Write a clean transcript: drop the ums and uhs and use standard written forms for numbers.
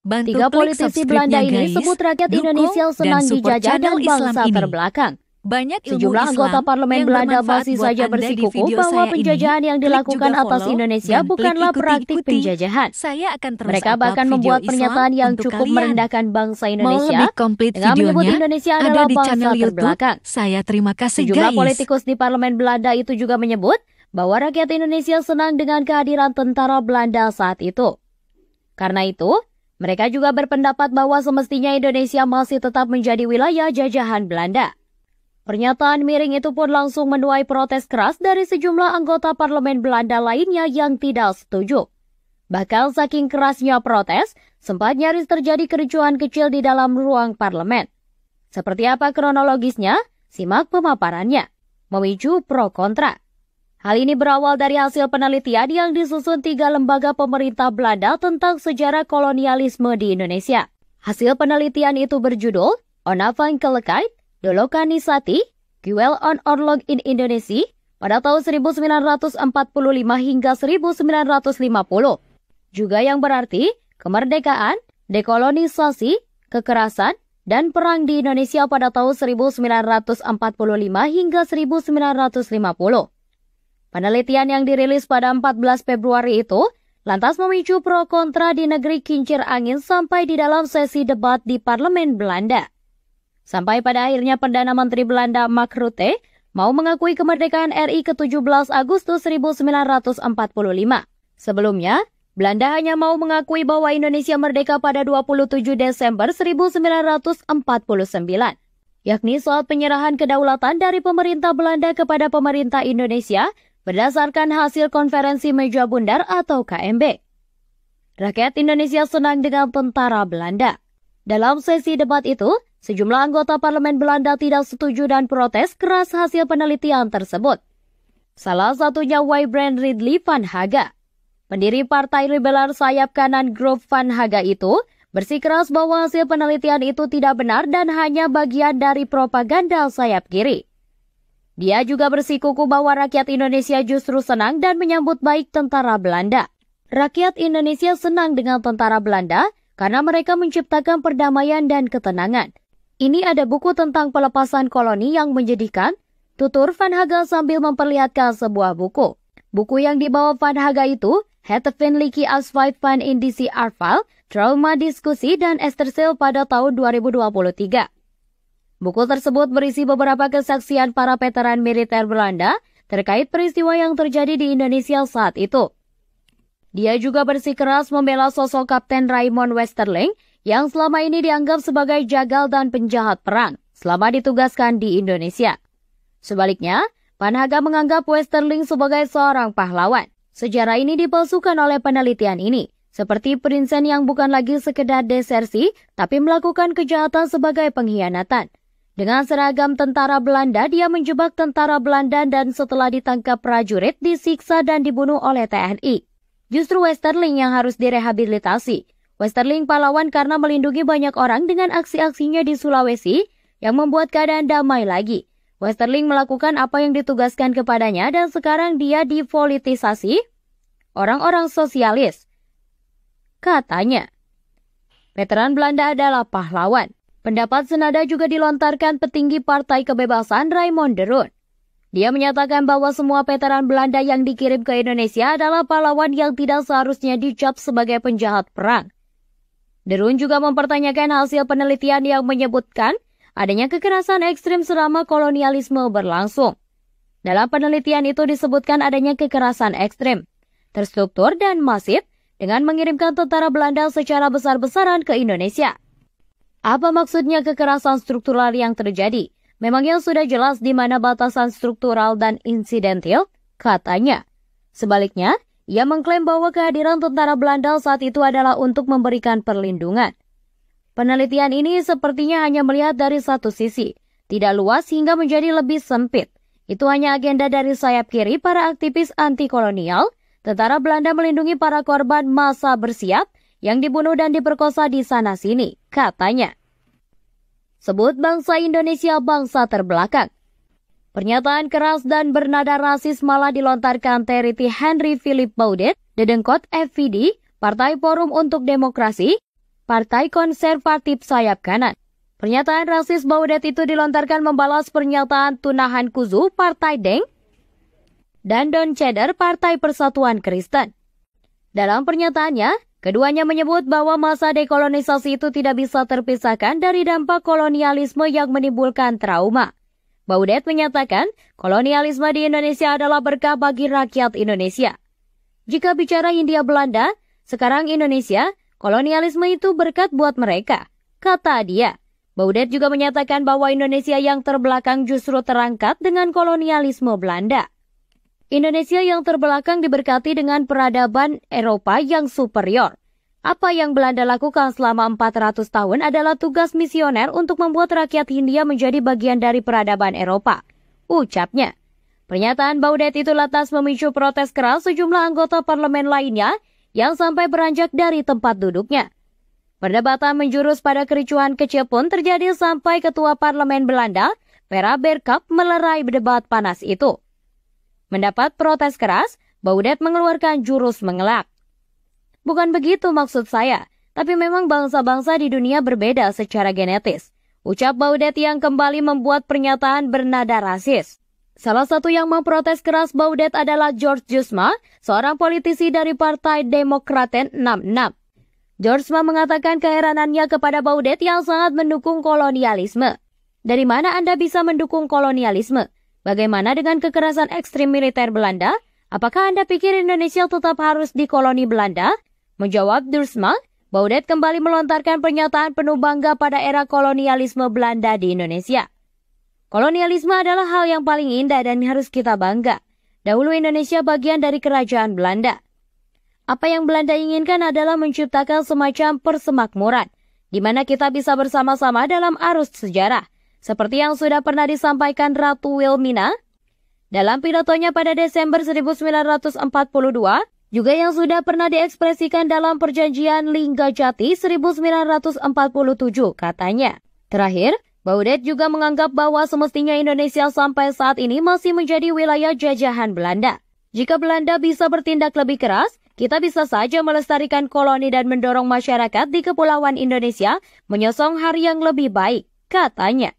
Bantu Tiga klik politisi Belanda subscribe-nya, ini guys. sebut rakyat Dukung Indonesia dan senang support dijajah dan channel Islam bangsa ini. terbelakang. Banyak ilmu Sejumlah Islam anggota parlemen yang Belanda bermanfaat masih buat saja Anda di bersikukuh video bahwa saya ini. penjajahan yang Klik dilakukan juga atas follow Indonesia dan klik bukanlah praktik ikuti-ikuti. penjajahan. Saya akan terus Mereka upload bahkan video membuat Islam pernyataan yang untuk cukup kalian. merendahkan bangsa Mau Indonesia lebih komplit dengan menyebut videonya? Indonesia Ada adalah di bangsa channel YouTube. terbelakang. Saya terima kasih, Sejumlah guys. politikus di parlemen Belanda itu juga menyebut bahwa rakyat Indonesia senang dengan kehadiran tentara Belanda saat itu. Karena itu, mereka juga berpendapat bahwa semestinya Indonesia masih tetap menjadi wilayah jajahan Belanda. Pernyataan miring itu pun langsung menuai protes keras dari sejumlah anggota parlemen Belanda lainnya yang tidak setuju. Bahkan saking kerasnya protes, sempat nyaris terjadi kericuhan kecil di dalam ruang parlemen. Seperti apa kronologisnya? Simak pemaparannya. Memicu pro kontra. Hal ini berawal dari hasil penelitian yang disusun 3 lembaga pemerintah Belanda tentang sejarah kolonialisme di Indonesia. Hasil penelitian itu berjudul Onafhankelijkheid, de Lokalisasi, Kwel on Oorlog in Indonesia pada tahun 1945 hingga 1950. Juga yang berarti kemerdekaan, dekolonisasi, kekerasan, dan perang di Indonesia pada tahun 1945 hingga 1950. Penelitian yang dirilis pada 14 Februari itu lantas memicu pro kontra di negeri kincir angin sampai di dalam sesi debat di parlemen Belanda. Sampai pada akhirnya Perdana Menteri Belanda Mark Rutte mau mengakui kemerdekaan RI ke-17 Agustus 1945. Sebelumnya, Belanda hanya mau mengakui bahwa Indonesia merdeka pada 27 Desember 1949, yakni saat penyerahan kedaulatan dari pemerintah Belanda kepada pemerintah Indonesia berdasarkan hasil konferensi meja bundar atau KMB. Rakyat Indonesia senang dengan tentara Belanda. Dalam sesi debat itu, sejumlah anggota parlemen Belanda tidak setuju dan protes keras hasil penelitian tersebut. Salah satunya Wybrandt Ridley van Haga. Pendiri Partai Liberal sayap kanan Groep van Haga itu bersikeras bahwa hasil penelitian itu tidak benar dan hanya bagian dari propaganda sayap kiri. Dia juga bersikukuh bahwa rakyat Indonesia justru senang dan menyambut baik tentara Belanda. Rakyat Indonesia senang dengan tentara Belanda karena mereka menciptakan perdamaian dan ketenangan. Ini ada buku tentang pelepasan koloni yang menyedihkan, tutur Van Haga sambil memperlihatkan sebuah buku. Buku yang dibawa Van Haga itu, Het Vriendelijke Afscheid van Indische Arval, Trauma Diskusi dan Estersel pada tahun 2023. Buku tersebut berisi beberapa kesaksian para veteran militer Belanda terkait peristiwa yang terjadi di Indonesia saat itu. Dia juga bersikeras membela sosok Kapten Raymond Westerling yang selama ini dianggap sebagai jagal dan penjahat perang selama ditugaskan di Indonesia. Sebaliknya, Van Haga menganggap Westerling sebagai seorang pahlawan. Sejarah ini dipalsukan oleh penelitian ini, seperti Prinsen yang bukan lagi sekedar desersi, tapi melakukan kejahatan sebagai pengkhianatan. Dengan seragam tentara Belanda, dia menjebak tentara Belanda dan setelah ditangkap prajurit, disiksa dan dibunuh oleh TNI. Justru Westerling yang harus direhabilitasi. Westerling pahlawan karena melindungi banyak orang dengan aksi-aksinya di Sulawesi yang membuat keadaan damai lagi. Westerling melakukan apa yang ditugaskan kepadanya dan sekarang dia dipolitisasi orang-orang sosialis. Katanya, veteran Belanda adalah pahlawan. Pendapat senada juga dilontarkan petinggi Partai Kebebasan Raymond de Roon. Dia menyatakan bahwa semua veteran Belanda yang dikirim ke Indonesia adalah pahlawan yang tidak seharusnya dicap sebagai penjahat perang. De Roon juga mempertanyakan hasil penelitian yang menyebutkan adanya kekerasan ekstrim selama kolonialisme berlangsung. Dalam penelitian itu disebutkan adanya kekerasan ekstrim, terstruktur dan masif dengan mengirimkan tentara Belanda secara besar-besaran ke Indonesia. Apa maksudnya kekerasan struktural yang terjadi? Memangnya sudah jelas di mana batasan struktural dan insidentil? Katanya. Sebaliknya, ia mengklaim bahwa kehadiran tentara Belanda saat itu adalah untuk memberikan perlindungan. Penelitian ini sepertinya hanya melihat dari satu sisi, tidak luas hingga menjadi lebih sempit. Itu hanya agenda dari sayap kiri para aktivis anti-kolonial, tentara Belanda melindungi para korban massa bersiap yang dibunuh dan diperkosa di sana-sini, katanya. Sebut bangsa Indonesia bangsa terbelakang. Pernyataan keras dan bernada rasis malah dilontarkan Terry Henry Philip Baudet, dedengkot FVD, Partai Forum untuk Demokrasi, Partai Konservatif Sayap Kanan. Pernyataan rasis Baudet itu dilontarkan membalas pernyataan Tunahan Kuzu Partai Deng dan Don Cheder Partai Persatuan Kristen. Dalam pernyataannya, keduanya menyebut bahwa masa dekolonisasi itu tidak bisa terpisahkan dari dampak kolonialisme yang menimbulkan trauma. Baudet menyatakan, kolonialisme di Indonesia adalah berkah bagi rakyat Indonesia. Jika bicara Hindia Belanda, sekarang Indonesia, kolonialisme itu berkat buat mereka, kata dia. Baudet juga menyatakan bahwa Indonesia yang terbelakang justru terangkat dengan kolonialisme Belanda. Indonesia yang terbelakang diberkati dengan peradaban Eropa yang superior. Apa yang Belanda lakukan selama 400 tahun adalah tugas misioner untuk membuat rakyat Hindia menjadi bagian dari peradaban Eropa, ucapnya. Pernyataan Baudet itu lantas memicu protes keras sejumlah anggota parlemen lainnya yang sampai beranjak dari tempat duduknya. Perdebatan menjurus pada kericuhan kecil pun terjadi sampai Ketua Parlemen Belanda, Vera Bergkamp, melerai debat panas itu. Mendapat protes keras, Baudet mengeluarkan jurus mengelak. Bukan begitu maksud saya, tapi memang bangsa-bangsa di dunia berbeda secara genetis, ucap Baudet yang kembali membuat pernyataan bernada rasis. Salah satu yang memprotes keras Baudet adalah George Jusma, seorang politisi dari Partai Demokraten 66. Georgesma mengatakan keheranannya kepada Baudet yang sangat mendukung kolonialisme. Dari mana Anda bisa mendukung kolonialisme? Bagaimana dengan kekerasan ekstrim militer Belanda? Apakah Anda pikir Indonesia tetap harus dikoloni Belanda? Menjawab Georgesma, Baudet kembali melontarkan pernyataan penuh bangga pada era kolonialisme Belanda di Indonesia. Kolonialisme adalah hal yang paling indah dan harus kita bangga. Dahulu Indonesia bagian dari kerajaan Belanda. Apa yang Belanda inginkan adalah menciptakan semacam persemakmuran, di mana kita bisa bersama-sama dalam arus sejarah, seperti yang sudah pernah disampaikan Ratu Wilmina dalam pidatonya pada Desember 1942, juga yang sudah pernah diekspresikan dalam perjanjian Linggajati 1947, katanya. Terakhir, Baudet juga menganggap bahwa semestinya Indonesia sampai saat ini masih menjadi wilayah jajahan Belanda. Jika Belanda bisa bertindak lebih keras, kita bisa saja melestarikan koloni dan mendorong masyarakat di Kepulauan Indonesia menyosong hari yang lebih baik, katanya.